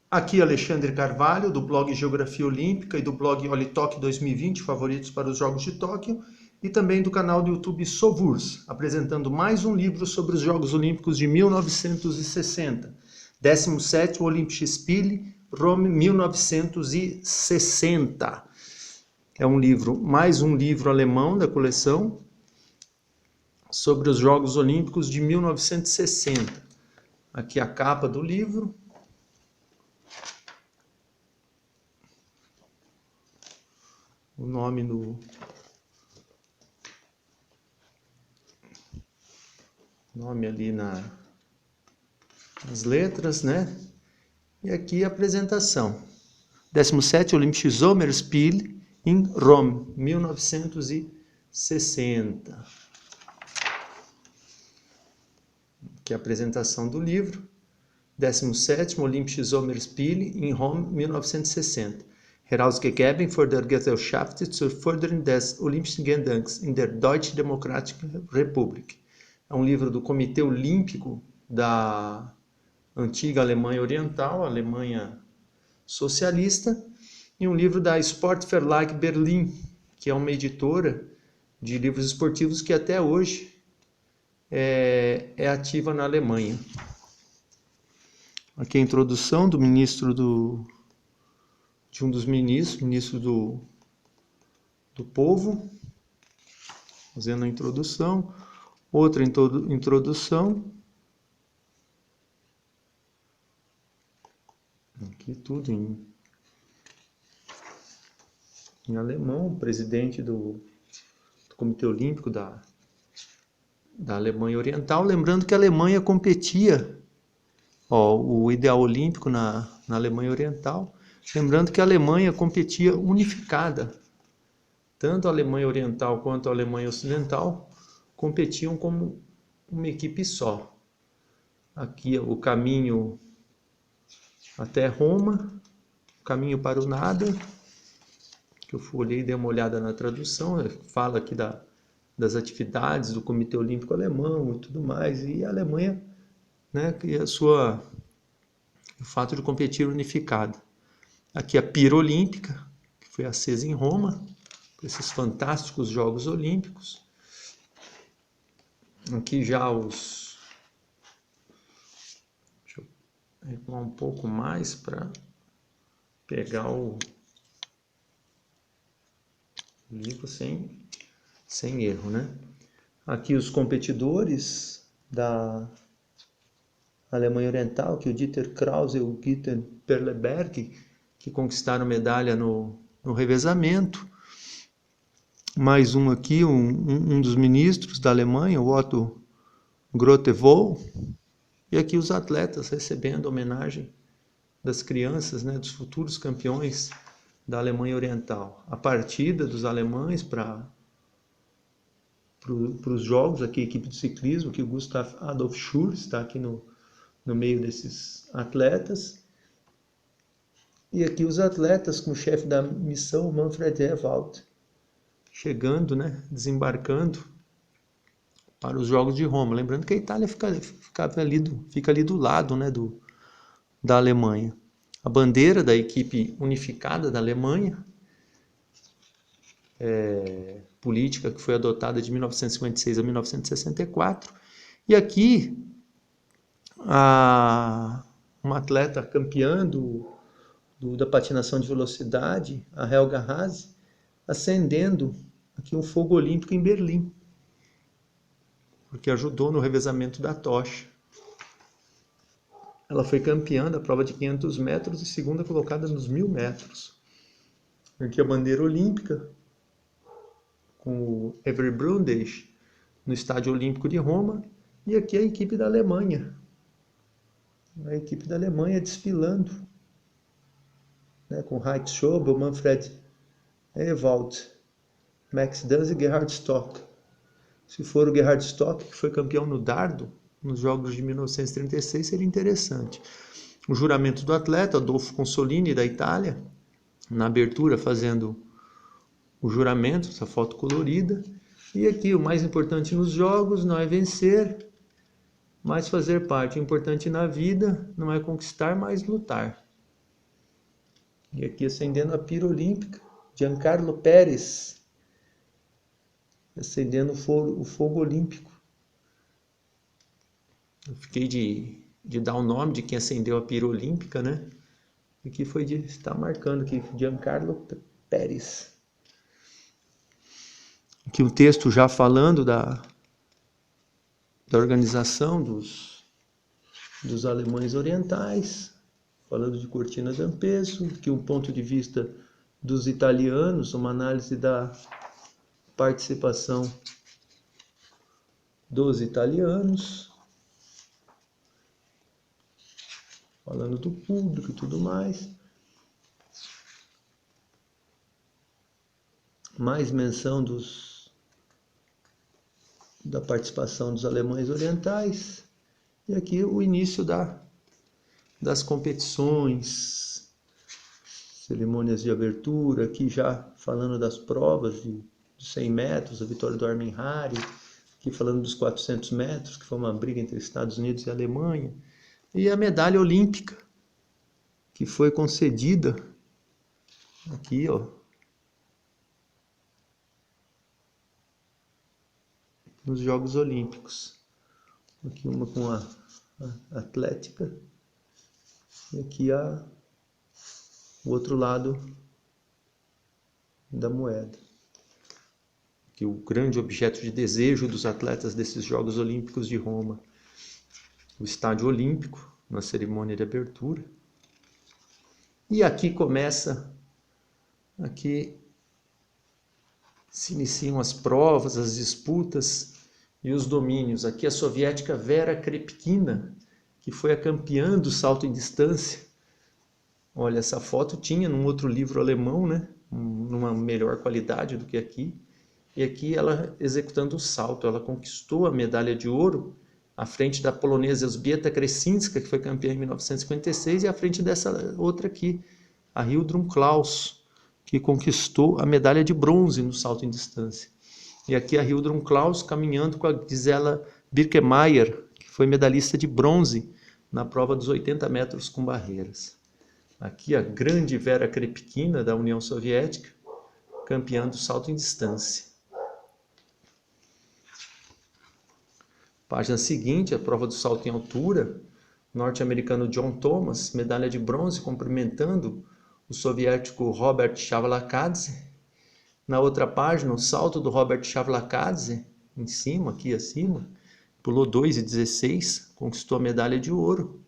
Aqui Alexandre Carvalho, do blog Geografia Olímpica e do blog Olitok 2020, favoritos para os Jogos de Tóquio, e também do canal do YouTube Sovurs, apresentando mais um livro sobre os Jogos Olímpicos de 1960, 17º Olympische Spiele, Rome 1960. É mais um livro alemão da coleção sobre os Jogos Olímpicos de 1960. Aqui a capa do livro. O nome ali nas letras, né? E aqui a apresentação. 17º Olympische Sommerspiele em Rome, 1960. Aqui a apresentação do livro. 17º Olympische Sommerspiele in Rom 1960. Herausgegeben von der Gesellschaft zur Förderung des Olympischen Gedankens in der Deutsch-Demokratischen Republik. É um livro do Comitê Olímpico da antiga Alemanha Oriental, Alemanha socialista, e um livro da Sportverlag Berlin, que é uma editora de livros esportivos que até hoje é ativa na Alemanha. Aqui a introdução do ministro de um dos ministro do povo, fazendo a introdução, outra introdução, aqui tudo em alemão, o presidente do Comitê Olímpico da Alemanha Oriental, lembrando que a Alemanha competia, o ideal olímpico na Alemanha Oriental, lembrando que a Alemanha competia unificada, tanto a Alemanha Oriental quanto a Alemanha Ocidental competiam como uma equipe só. Aqui o caminho até Roma, o caminho para o nada, que eu olhei e dei uma olhada na tradução, fala aqui das atividades do Comitê Olímpico Alemão e tudo mais, e a Alemanha, né, e o fato de competir unificada. Aqui a pira olímpica, que foi acesa em Roma, esses fantásticos Jogos Olímpicos. Aqui já deixa eu recuar um pouco mais para pegar o livro sem erro, né? Aqui os competidores da Alemanha Oriental, que o Dieter Krause e o Günther Perleberg, que conquistaram medalha no revezamento. Mais um aqui, um dos ministros da Alemanha, o Otto Grotewohl. E aqui os atletas recebendo homenagem das crianças, né, dos futuros campeões da Alemanha Oriental. A partida dos alemães para os jogos, aqui a equipe de ciclismo, que o Gustav Adolf Schur está aqui no meio desses atletas. E aqui os atletas com o chefe da missão, Manfred Ewald, chegando, né, desembarcando para os Jogos de Roma. Lembrando que a Itália fica ali do lado, né, da Alemanha. A bandeira da equipe unificada da Alemanha, política que foi adotada de 1956 a 1964. E aqui, uma atleta campeã da patinação de velocidade, a Helga Haase, acendendo aqui um fogo olímpico em Berlim, porque ajudou no revezamento da tocha. Ela foi campeã da prova de 500 metros e segunda colocada nos 1000 metros. Aqui a bandeira olímpica, com o Evry Brundage no Estádio Olímpico de Roma, e aqui a equipe da Alemanha. A equipe da Alemanha desfilando, né, com Heinz Schobel, Manfred Ewald, Max Danz e Gerhard Stock. Se for o Gerhard Stock, que foi campeão no dardo, nos Jogos de 1936, seria interessante. O juramento do atleta, Adolfo Consolini, da Itália, na abertura fazendo o juramento, essa foto colorida. E aqui o mais importante nos jogos não é vencer, mas fazer parte. O importante na vida não é conquistar, mas lutar. E aqui acendendo a pira olímpica, Giancarlo Pérez, acendendo o fogo olímpico. Eu fiquei de dar o nome de quem acendeu a pira olímpica, né? Aqui foi de estar marcando aqui, Giancarlo Pérez. Aqui um texto já falando da organização dos alemães orientais, falando de Cortina d'Ampezzo, que um ponto de vista dos italianos, uma análise da participação dos italianos, falando do público e tudo mais. Mais menção da participação dos alemães orientais. E aqui o início das competições, cerimônias de abertura, aqui já falando das provas de 100 metros, a vitória do Armin Hari, aqui falando dos 400 metros, que foi uma briga entre Estados Unidos e Alemanha, e a medalha olímpica, que foi concedida aqui, ó, nos Jogos Olímpicos. Aqui uma com a atlética e aqui o outro lado da moeda. Aqui o grande objeto de desejo dos atletas desses Jogos Olímpicos de Roma. O Estádio Olímpico, na cerimônia de abertura. E aqui aqui se iniciam as provas, as disputas e os domínios. Aqui a soviética Vera Krepkina, que foi a campeã do salto em distância. Olha, essa foto tinha num outro livro alemão, né? Numa melhor qualidade do que aqui. E aqui ela executando o salto, ela conquistou a medalha de ouro à frente da polonesa Elżbieta Kresinska, que foi campeã em 1956, e à frente dessa outra aqui, a Hildrun Klaus, que conquistou a medalha de bronze no salto em distância. E aqui a Hildrun Klaus caminhando com a Gisela Birkemeyer, que foi medalhista de bronze na prova dos 80 metros com barreiras. Aqui a grande Vera Krepkina, da União Soviética, campeã do salto em distância. Página seguinte, a prova do salto em altura, norte-americano John Thomas, medalha de bronze, cumprimentando o soviético Robert Chavlakadze. Na outra página, o salto do Robert Chavlakadze, em cima, aqui acima, pulou 2,16, conquistou a medalha de ouro.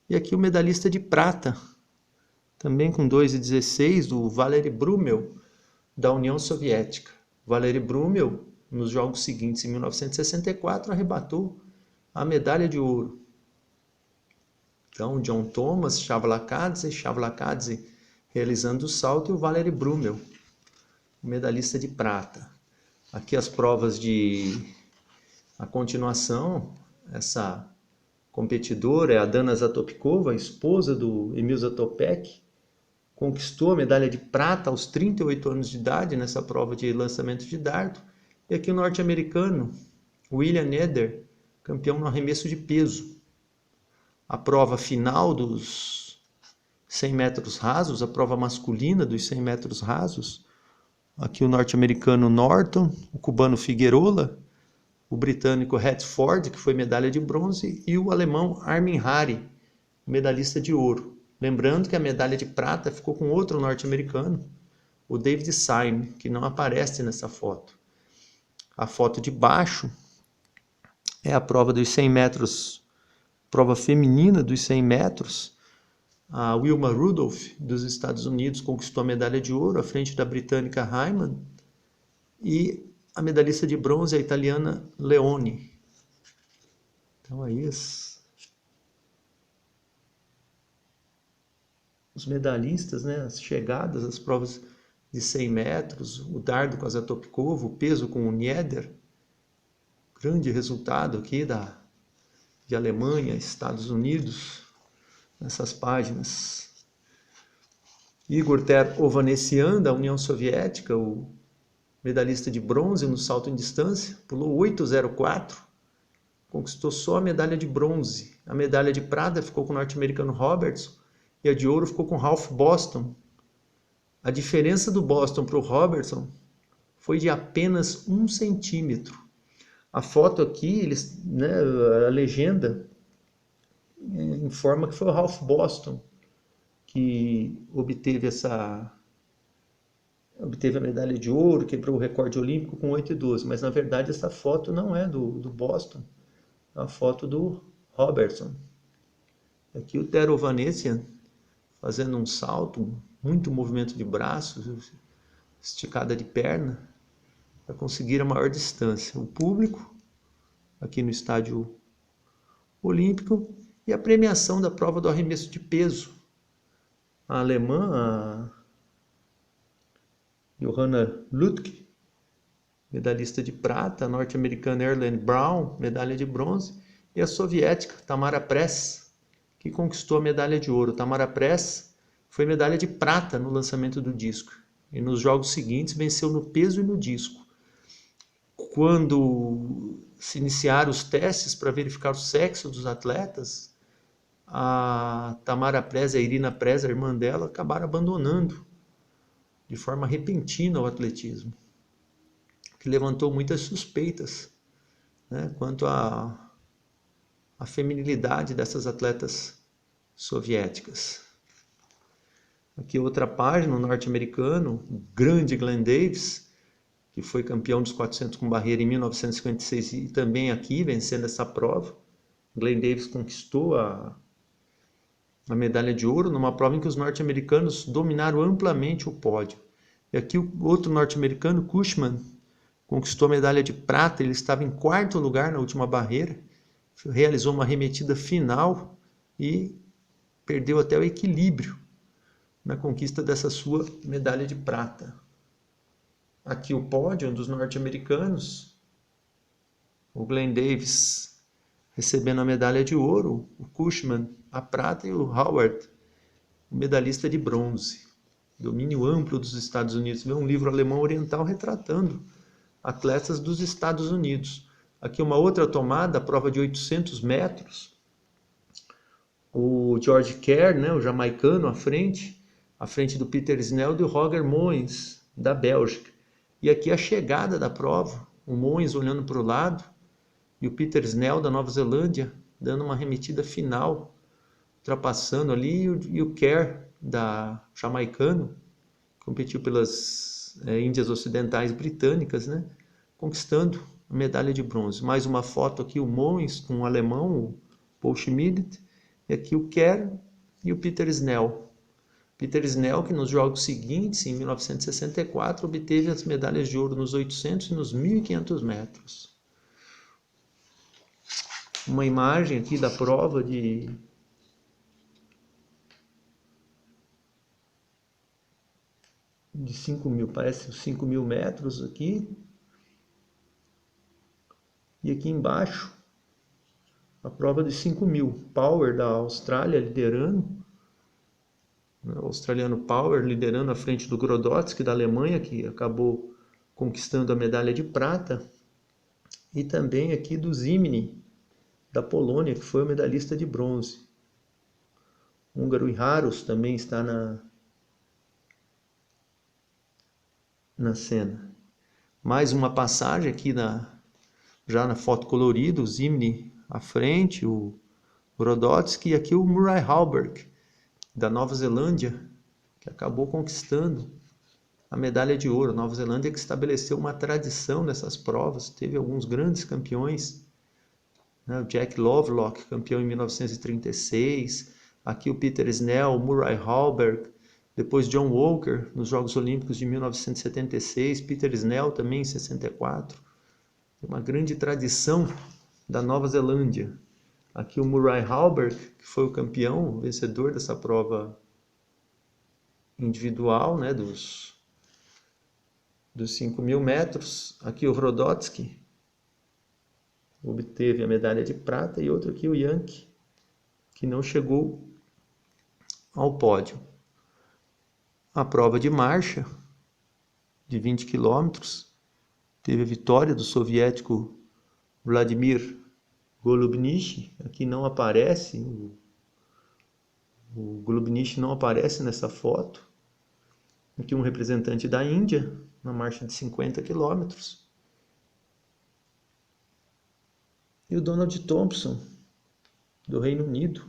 E aqui o medalhista de prata, também com 2,16, o Valery Brumel, da União Soviética. Valery Brumel, nos jogos seguintes, em 1964, arrebatou a medalha de ouro. Então, John Thomas, Chavlakadze realizando o salto, e o Valery Brumel, medalhista de prata. Aqui as provas a continuação, essa competidora é a Dana Zatopkova, esposa do Emil Zatopek, conquistou a medalha de prata aos 38 anos de idade nessa prova de lançamento de dardo. E aqui o norte-americano William Eder, campeão no arremesso de peso. A prova final dos 100 metros rasos, a prova masculina dos 100 metros rasos, aqui o norte-americano Norton, o cubano Figueroa, o britânico Hatford, que foi medalha de bronze, e o alemão Armin Hari, medalhista de ouro. Lembrando que a medalha de prata ficou com outro norte-americano, o David Syme, que não aparece nessa foto. A foto de baixo é a prova dos 100 metros, prova feminina dos 100 metros. A Wilma Rudolph, dos Estados Unidos, conquistou a medalha de ouro à frente da britânica Hyman. E a medalhista de bronze é a italiana Leone. Então aí os medalhistas, né, as chegadas, as provas de 100 metros, o dardo com a Zatopkova, o peso com o Nieder. Grande resultado aqui de Alemanha, Estados Unidos, nessas páginas. Igor Ter-Ovanessian, da União Soviética, o medalhista de bronze no salto em distância, pulou 8,04, conquistou só a medalha de bronze. A medalha de prata ficou com o norte-americano Robertson e a de ouro ficou com Ralph Boston, A diferença do Boston para o Robertson foi de apenas 1 centímetro. A foto aqui, né, a legenda informa que foi o Ralph Boston que obteve a medalha de ouro, quebrou o recorde olímpico com 8,12, mas na verdade essa foto não é do Boston, é a foto do Robertson. Aqui o Tero Vanessian fazendo um salto, muito movimento de braços, esticada de perna, para conseguir a maior distância. O público, aqui no estádio olímpico, e a premiação da prova do arremesso de peso. A alemã, a Johanna Lüttke, medalhista de prata, a norte-americana Erlen Brown, medalha de bronze, e a soviética Tamara Press, que conquistou a medalha de ouro. Tamara Press foi medalha de prata no lançamento do disco, e nos jogos seguintes venceu no peso e no disco. Quando se iniciaram os testes para verificar o sexo dos atletas, a Tamara Press e a Irina Press, a irmã dela, acabaram abandonando de forma repentina o atletismo, que levantou muitas suspeitas, né, quanto à feminilidade dessas atletas soviéticas. Aqui outra página, o norte-americano, o grande Glenn Davis, que foi campeão dos 400 com barreira em 1956 e também aqui vencendo essa prova. Glenn Davis conquistou a medalha de ouro numa prova em que os norte-americanos dominaram amplamente o pódio. E aqui o outro norte-americano, Cushman, conquistou a medalha de prata. Ele estava em 4º lugar na última barreira, realizou uma arremetida final e perdeu até o equilíbrio na conquista dessa sua medalha de prata. Aqui o pódio dos norte-americanos, o Glenn Davis recebendo a medalha de ouro, o Cushman a prata e o Howard, o medalhista de bronze. Domínio amplo dos Estados Unidos. Vê um livro alemão oriental retratando atletas dos Estados Unidos. Aqui uma outra tomada, a prova de 800 metros. O George Kerr, né, o jamaicano, à frente do Peter Snell e do Roger Moens, da Bélgica. E aqui a chegada da prova, o Moens olhando para o lado e o Peter Snell da Nova Zelândia dando uma arremetida final, ultrapassando ali, e o Kerr, jamaicano, competiu pelas Índias Ocidentais Britânicas, né, conquistando a medalha de bronze. Mais uma foto aqui, o Moens com o alemão, o Paul Schmidt, e aqui o Kerr e o Peter Snell. Peter Snell, que nos jogos seguintes, em 1964, obteve as medalhas de ouro nos 800 e nos 1.500 metros. Uma imagem aqui da prova de 5.000, parece 5.000 metros aqui. E aqui embaixo, a prova de 5.000. Power da Austrália liderando. O australiano Power liderando à frente do Grodotsky da Alemanha, que acabou conquistando a medalha de prata. E também aqui do Zimny, da Polônia, que foi o medalhista de bronze. O húngaro Iharos também está na cena. Mais uma passagem aqui já na foto colorida, o Zimny à frente, o Grodotsky, e aqui o Murray Halberg, da Nova Zelândia, que acabou conquistando a medalha de ouro. Nova Zelândia que estabeleceu uma tradição nessas provas, teve alguns grandes campeões, né? O Jack Lovelock, campeão em 1936, aqui o Peter Snell, o Murray Halberg, depois John Walker nos Jogos Olímpicos de 1976, Peter Snell também em 64. Uma grande tradição da Nova Zelândia. Aqui o Murray Halberg, que foi o campeão, o vencedor dessa prova individual, né, dos 5.000 metros. Aqui o Grodotsky obteve a medalha de prata, e outro aqui o Yankee, que não chegou ao pódio. A prova de marcha de 20 quilômetros teve a vitória do soviético Vladimir Golubnich. Aqui não aparece, o Golubnich não aparece nessa foto. Aqui um representante da Índia, na marcha de 50 quilômetros. E o Donald Thompson, do Reino Unido,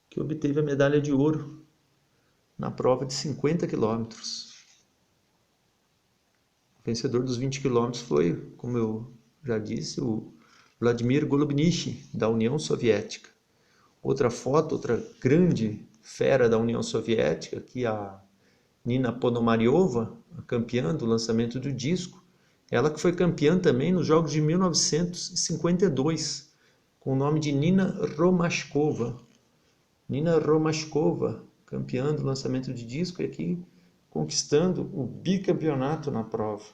que obteve a medalha de ouro na prova de 50 quilômetros. O vencedor dos 20 quilômetros foi, como eu já disse, o Vladimir Golubnitsy, da União Soviética. Outra foto, outra grande fera da União Soviética, aqui a Nina Ponomariova, a campeã do lançamento do disco. Ela que foi campeã também nos Jogos de 1952, com o nome de Nina Romashkova. Nina Romashkova, campeã do lançamento de disco, e aqui conquistando o bicampeonato na prova.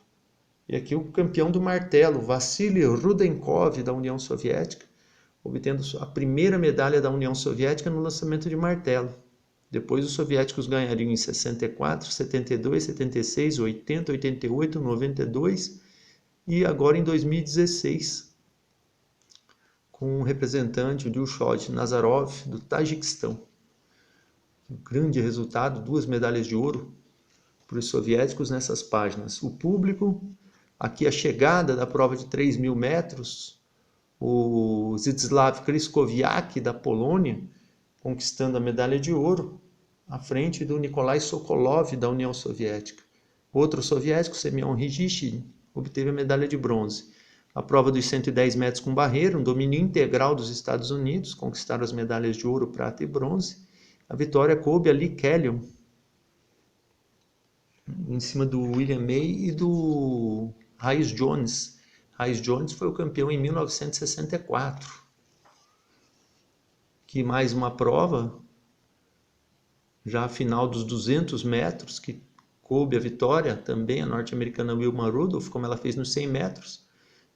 E aqui o campeão do martelo, Vassily Rudenkov, da União Soviética, obtendo a primeira medalha da União Soviética no lançamento de martelo. Depois os soviéticos ganhariam em 64, 72, 76, 80, 88, 92 e agora em 2016, com um representante, o Dilshod Nazarov, do Tajiquistão. Um grande resultado, 2 medalhas de ouro para os soviéticos nessas páginas. O público, aqui a chegada da prova de 3.000 metros, o Zdzisław Kryskowiak, da Polônia, conquistando a medalha de ouro, à frente do Nikolai Sokolov, da União Soviética. Outro soviético, Semyon Rijishin, obteve a medalha de bronze. A prova dos 110 metros com barreira, um domínio integral dos Estados Unidos, conquistaram as medalhas de ouro, prata e bronze. A vitória coube a Lee Kellyon, em cima do William May e do Rhys Jones. Rhys Jones foi o campeão em 1964. Aqui mais uma prova, já a final dos 200 metros, que coube a vitória, também a norte-americana Wilma Rudolph, como ela fez nos 100 metros,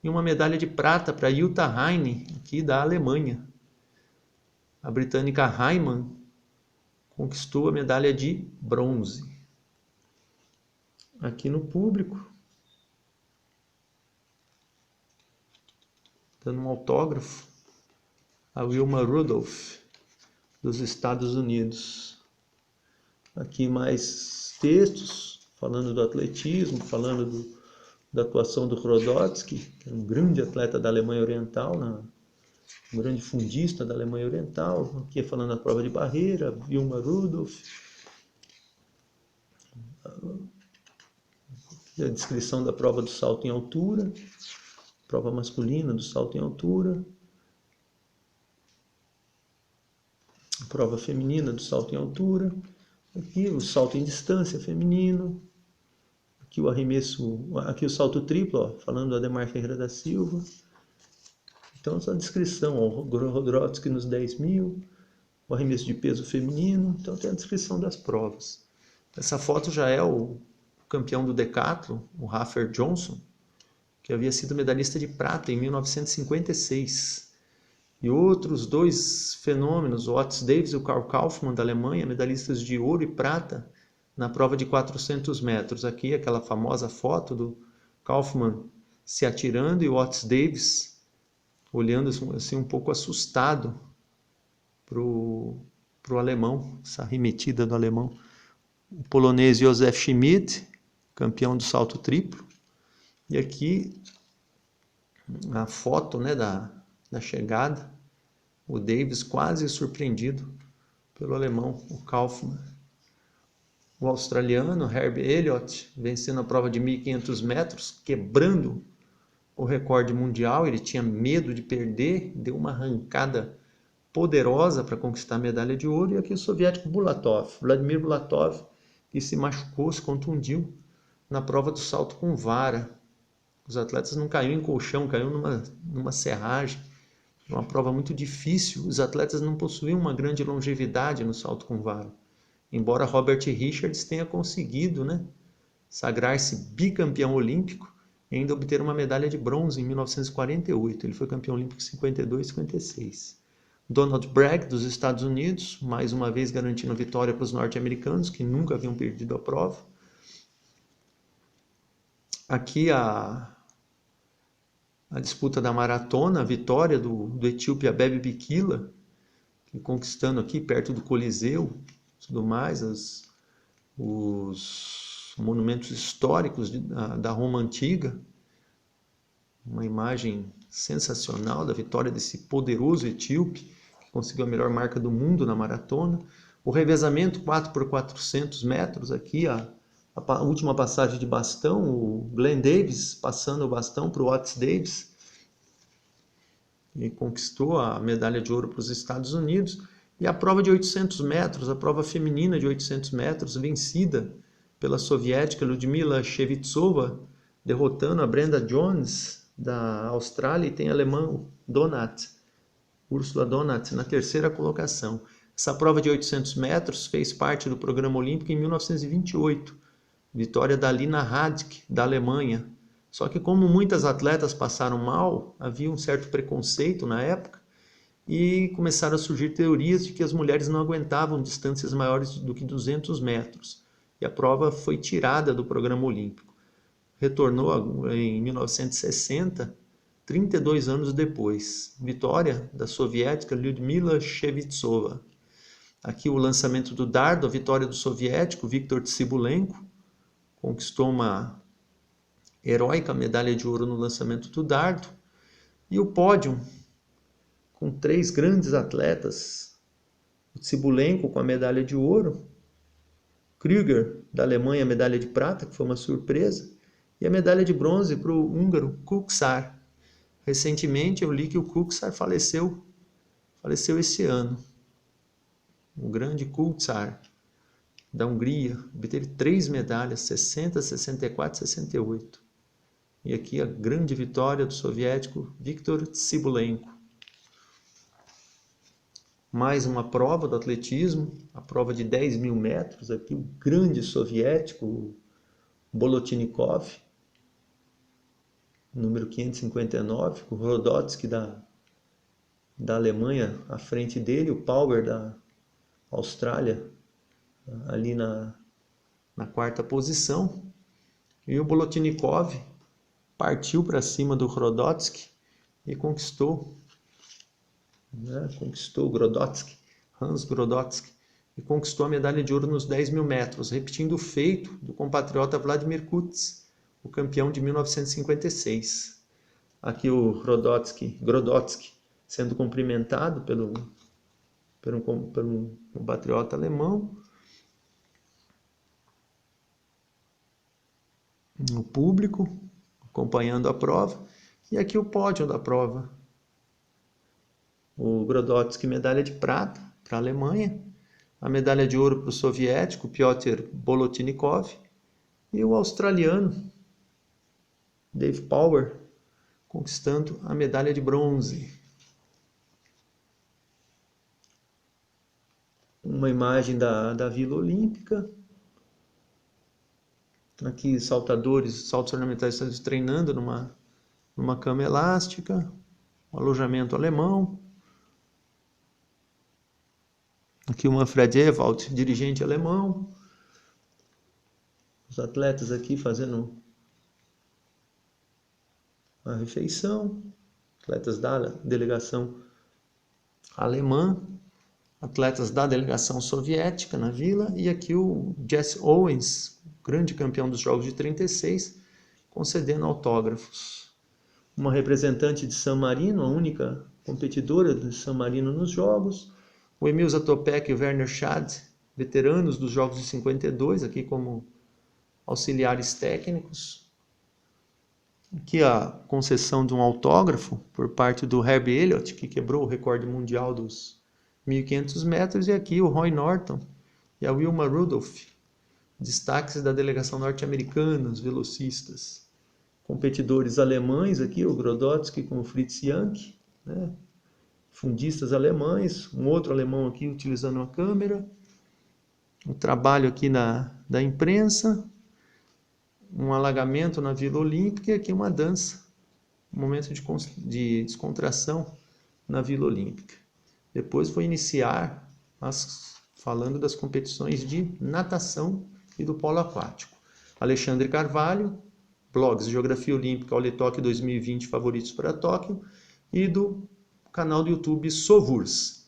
e uma medalha de prata para Jutta Heine, aqui da Alemanha. A britânica Heimann conquistou a medalha de bronze. Aqui no público, dando um autógrafo, a Wilma Rudolph, dos Estados Unidos. Aqui mais textos, falando do atletismo, falando da atuação do Hrodotsky, que é um grande atleta da Alemanha Oriental, um grande fundista da Alemanha Oriental. Aqui falando da prova de barreira, Wilma Rudolph. Aqui a descrição da prova do salto em altura, prova masculina do salto em altura. A prova feminina do salto em altura. Aqui o salto em distância feminino. Aqui o arremesso, aqui o salto triplo, ó, falando do Ademar Ferreira da Silva. Então essa descrição, ó, o Hrodotsky nos 10.000, o arremesso de peso feminino. Então tem a descrição das provas. Essa foto já é o campeão do decathlon, o Rafer Johnson, que havia sido medalhista de prata em 1956. E outros 2 fenômenos, o Otis Davis e o Karl Kaufmann, da Alemanha, medalhistas de ouro e prata na prova de 400 metros. Aqui aquela famosa foto do Kaufmann se atirando e o Otis Davis olhando assim um pouco assustado para o alemão, essa arremetida do alemão. O polonês Józef Schmidt, campeão do salto triplo. E aqui a foto, né, da chegada, o Davis quase surpreendido pelo alemão, o Kaufmann. O australiano Herb Elliott vencendo a prova de 1.500 metros, quebrando o recorde mundial. Ele tinha medo de perder, deu uma arrancada poderosa para conquistar a medalha de ouro. E aqui o soviético Bulatov, Vladimir Bulatov, que se machucou, se contundiu na prova do salto com vara. Os atletas não caíram em colchão, caíram numa serragem. Uma prova muito difícil. Os atletas não possuíam uma grande longevidade no salto com vara. Embora Robert Richards tenha conseguido, né, sagrar-se bicampeão olímpico e ainda obter uma medalha de bronze em 1948. Ele foi campeão olímpico em 52 e 56. Donald Bragg, dos Estados Unidos, mais uma vez garantindo vitória para os norte-americanos, que nunca haviam perdido a prova. Aqui a disputa da maratona, a vitória do etíope Abebe Bikila, conquistando aqui perto do Coliseu, tudo mais, os monumentos históricos da Roma Antiga. Uma imagem sensacional da vitória desse poderoso etíope, que conseguiu a melhor marca do mundo na maratona. O revezamento 4x400 metros, aqui a última passagem de bastão, o Glenn Davis passando o bastão para o Otis Davis, e conquistou a medalha de ouro para os Estados Unidos. E a prova de 800 metros, a prova feminina de 800 metros, vencida pela soviética Ludmila Shevtsova, derrotando a Brenda Jones, da Austrália, e tem a alemã Ursula Donat na terceira colocação. Essa prova de 800 metros fez parte do programa olímpico em 1928, vitória da Lina Radke, da Alemanha. Só que como muitas atletas passaram mal, havia um certo preconceito na época, e começaram a surgir teorias de que as mulheres não aguentavam distâncias maiores do que 200 metros. E a prova foi tirada do programa olímpico. Retornou em 1960, 32 anos depois. Vitória da soviética Lyudmila Shevtsova. Aqui o lançamento do dardo, a vitória do soviético Viktor Tsibulenko. Conquistou uma heróica medalha de ouro no lançamento do dardo. E o pódio, com 3 grandes atletas. O Tsibulenko com a medalha de ouro. Krüger, da Alemanha, a medalha de prata, que foi uma surpresa. E a medalha de bronze para o húngaro Kucsar. Recentemente eu li que o Kucsar faleceu esse ano. O grande Kucsar, da Hungria, obteve 3 medalhas, 60, 64 e 68. E aqui a grande vitória do soviético Viktor Tsibulenko. Mais uma prova do atletismo, a prova de 10.000 metros, aqui o grande soviético Bolotnikov, número 559, o Rodotsky da Alemanha à frente dele, o Power da Austrália ali na 4ª posição, e o Bolotnikov partiu para cima do Rodotsky e conquistou Hans Grodotsky, e conquistou a medalha de ouro nos 10.000 metros, repetindo o feito do compatriota Vladimir Kutz, o campeão de 1956. Aqui o Grodotsky sendo cumprimentado por um compatriota alemão. O público acompanhando a prova. E aqui o pódio da prova. O Grodotsky, medalha de prata para a Alemanha. A medalha de ouro para o soviético, Pyotr Bolotnikov. E o australiano, Dave Power, conquistando a medalha de bronze. Uma imagem da Vila Olímpica. Aqui saltos ornamentais treinando numa cama elástica. Um alojamento alemão. Aqui o Manfred Ewald, dirigente alemão. Os atletas aqui fazendo a refeição. Atletas da delegação alemã. Atletas da delegação soviética na vila. E aqui o Jesse Owens, grande campeão dos Jogos de 36, concedendo autógrafos. Uma representante de San Marino, a única competidora de San Marino nos Jogos. O Emil Zatopek e o Werner Schad, veteranos dos Jogos de 52, aqui como auxiliares técnicos. Aqui a concessão de um autógrafo por parte do Herbie Elliott, que quebrou o recorde mundial dos 1.500 metros. E aqui o Roy Norton e a Wilma Rudolph, destaques da delegação norte-americana, os velocistas. Competidores alemães aqui, o Grodotsky com o Fritz Jank, né? Fundistas alemães, um outro alemão aqui utilizando a câmera, um trabalho aqui da imprensa, um alagamento na Vila Olímpica e aqui uma dança, um momento de descontração na Vila Olímpica. Depois foi iniciar, falando das competições de natação e do polo aquático. Alexandre Carvalho, blogs Geografia Olímpica, Olitoque 2020, favoritos para Tóquio, e do canal do YouTube Sovurs,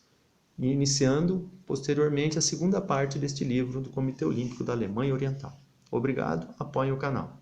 e iniciando posteriormente a segunda parte deste livro do Comitê Olímpico da Alemanha Oriental. Obrigado, apoiem o canal.